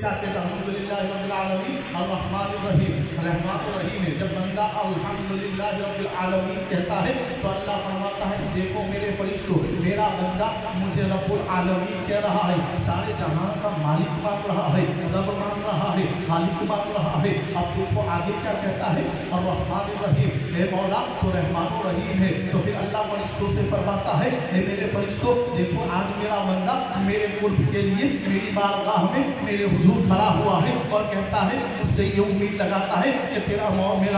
الحمدللہ رب العالمین الرحمن الرحیم رحمت الرحیم ہے. جب بندہ الحمدللہ رب العالمین کہتا ہے تو اللہ فرماتا ہے دیکھو میرے فرشتوں میرا بندہ مجھے رب العالمین کہہ رہا ہے, سارے جہاں کا مالک مان رہا ہے, رب مان رہا ہے, خالق مان رہا ہے. اب دیکھو آگے کیا کہتا ہے الرحمن الرحیم, اے مولا تو رحمان الرحیم ہے. تو پھر اللہ فرشتوں سے فرماتا ہے اے میرے فرشتوں دیکھو آج میرا بندہ میرے قرب کے لیے میری بارگاہ میں میرے حضور کھڑا ہوا ہے اور کہتا ہے اس سے یہ امید لگاتا ہے کہ میرا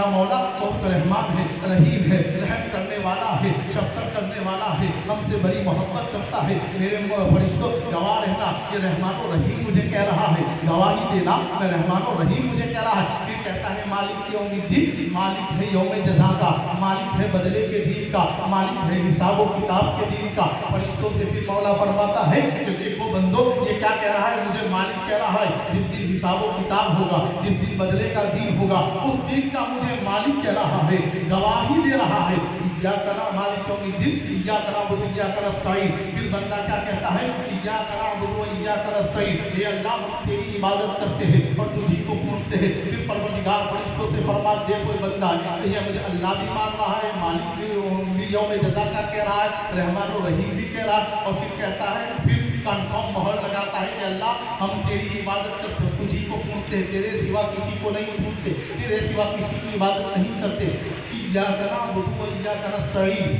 مولا بہت رحمان ہے, رحیم ہے, رحم کرنے والا ہے, شفقت کرنے والا ہے, ہم سے بڑی محبت کرتا ہے. میرے فرشتوں گواہ رہنا کہ رحمان و رحیم مجھے کہہ رہا ہے, گواہی دینا میں رحمان و رحیم مجھے کہہ رہا ہے. پھر کہتا ہے مالک کی یوم الدین, مالک ہے یوم جزا کا, مالک ہے بدلے کے دن کا, مالک ہے حساب و کتاب کے دن کا. فرشتوں سے پھر مولا فرماتا ہے کہ دیکھو بندو یہ کیا کہہ رہا ہے, مجھے مالک کہہ رہا ہے جس دن حساب و کتاب ہوگا, جس دن بدلے کا دن ہوگا, اس دن کا مجھے مالک کہہ رہا ہے, گواہی دے رہا ہے. ایاک مالک یوم الدین ایاک نعبد و ایاک نستعین. پھر بندہ کیا کہتا ہے ایاک نعبد و ایاک نستعین, اے اللہ ہم تیری عبادت کرتے ہیں اور تجھی کو پوچھتے ہیں. پھر پروردگار فرشتوں سے فرما دیکھو بندہ یہ مجھے اللہ بھی مان رہا ہے, مالک بھی یوم جزا کا کہہ رہا ہے, رحمان و رحیم بھی کہہ رہا ہے. اور پھر کہتا ہے پھر کنفرم مہر لگاتا ہے کہ اللہ ہم تیری عبادت کرتے تجھی کو پوچھتے ہیں, تیرے سوا کسی کو نہیں پوچھتے, تیرے سوا کسی کی عبادت نہیں کرتے. ایاک نعبد و ایاک نستعین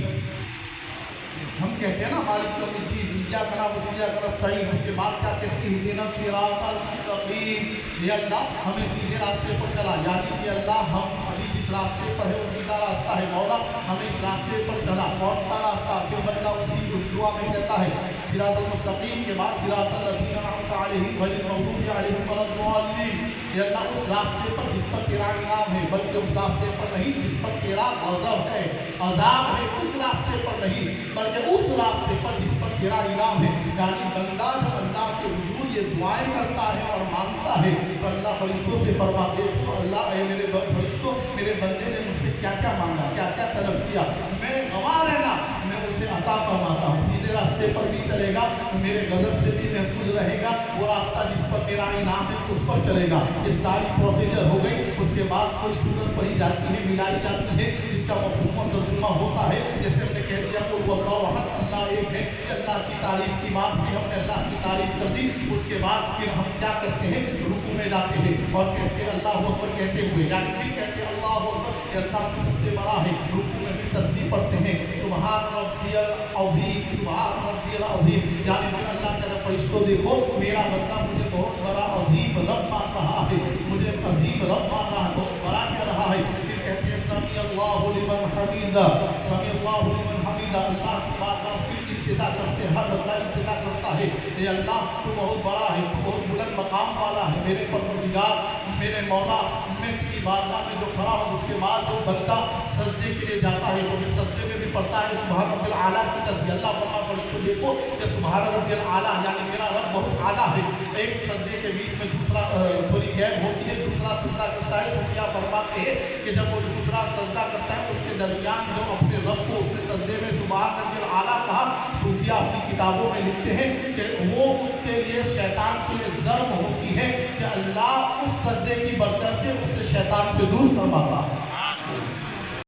ہم کہتے ہیں نا مالک یوم الدین ایاک نعبد و ایاک نستعین. اس کے بعد کیا کہتے ہیں اہدنا الصراط المستقیم, یا اللہ ہمیں سیدھے راستے پر چلا, یعنی کہ اللہ ہم ابھی جس راستے پر ہے وہ سیدھا راستہ ہے, مولا ہمیں اس راستے پر چلا. کون سا راستہ؟ پھر بندہ اسی دعا میں کہتا ہے صراط المستقیم کے بعد صراط الذین انعمت علیہم غیر المغضوب علیہم ولا الضالین. یا اللہ اس راستے پر جس پر تیرا انعام ہے, بلکہ اس راستے پر نہیں جس پر تیرا غضب ہے, عذاب ہے, اس راستے پر نہیں بلکہ اس راستے پر جس پر تیرا انعام ہے. یعنی بندہ جب اللہ کے حضور یہ دعائیں کرتا ہے اور مانگتا ہے تو اللہ فرشتوں سے فرماتے ہیں اللہ اے میرے فرشتوں میرے بندے نے مجھ سے کیا کیا مانگا, کیا کیا طلب کیا, میں گواہ رہنا میں اسے عطا فرماتا ہوں. سیدھے راستے پر بھی چلے گا, میرے غضب سے بھی محفوظ رہے گا, وہ راستہ جس پر میرا انعام ہے اس پر چلے گا. یہ ساری پروسیجر ہو گئی. اس کے بعد کوئی صورت پڑھی جاتی ہے, ملائی جاتی ہے, جس کا مفہوم اور ترجمہ ہوتا ہے. جیسے ہم نے کہہ دیا کہ وہ اللہ احد, اللہ ایک ہے, اللہ کی تعریف کی بات کی, ہم نے اللہ کی تعریف کر دی. اس کے بعد پھر ہم کیا کرتے ہیں رکوع میں جاتے ہیں اور کہتے ہیں اللہ اکبر کہتے ہوئے, یعنی پھر کہتے ہیں اللہ اکبر کہ اللہ سب سے بڑا ہے. رکوع میں پھر تسبیح پڑھتے ہیں سبحان ربی العظیم, سبحان ربی العظیم. یعنی پھر اللہ کا فرشتوں دیکھو میرا بندہ مجھے بہت بڑا عظیم رب مان رہا ہے, مجھے عظیم رب مان رہا ہے, بہت بڑا کہہ رہا ہے. پھر کہتے ہیں سمیع اللہ لمن حمیدہ, سمیع اللہ لمن حمیدہ. اللہ کی بات کا پھر ابتدا کرتے ہیں, ہر بندہ ابتدا کرتا ہے اے اللہ تو بہت بڑا ہے, تو بہت بلند مقام والا ہے, میرے پروردگار میرے مولا میں کی بارگاہ میں جو کھڑا ہوں. اس کے بعد جو بندہ سجدے کے لیے جاتا ہے وہ پھر سجدے میں بھی پڑھتا ہے سبحان رب الاعلیٰ کی تسبیح. اللہ فرما فرشتوں دیکھو کہ سبحان رب الاعلیٰ یعنی میرا رب بہت اعلیٰ ہے. ایک سجدے کے بیچ میں دوسرا تھوڑی گیپ ہوتی ہے, دوسرا سجدہ کرتا ہے. صوفیہ فرماتے ہیں کہ جب وہ دوسرا سجدہ کرتا ہے اس کے درمیان جو اپنے رب کو اس نے سجدے میں سبحان رب الاعلیٰ کہا, صوفیہ اپنی کتابوں میں لکھتے ہیں کہ وہ اس کے لیے شیطان کے لیے ضرب ہوتی ہے کہ اللہ اس سجدے کی برکت سے اسے شیطان سے دور فرماتا.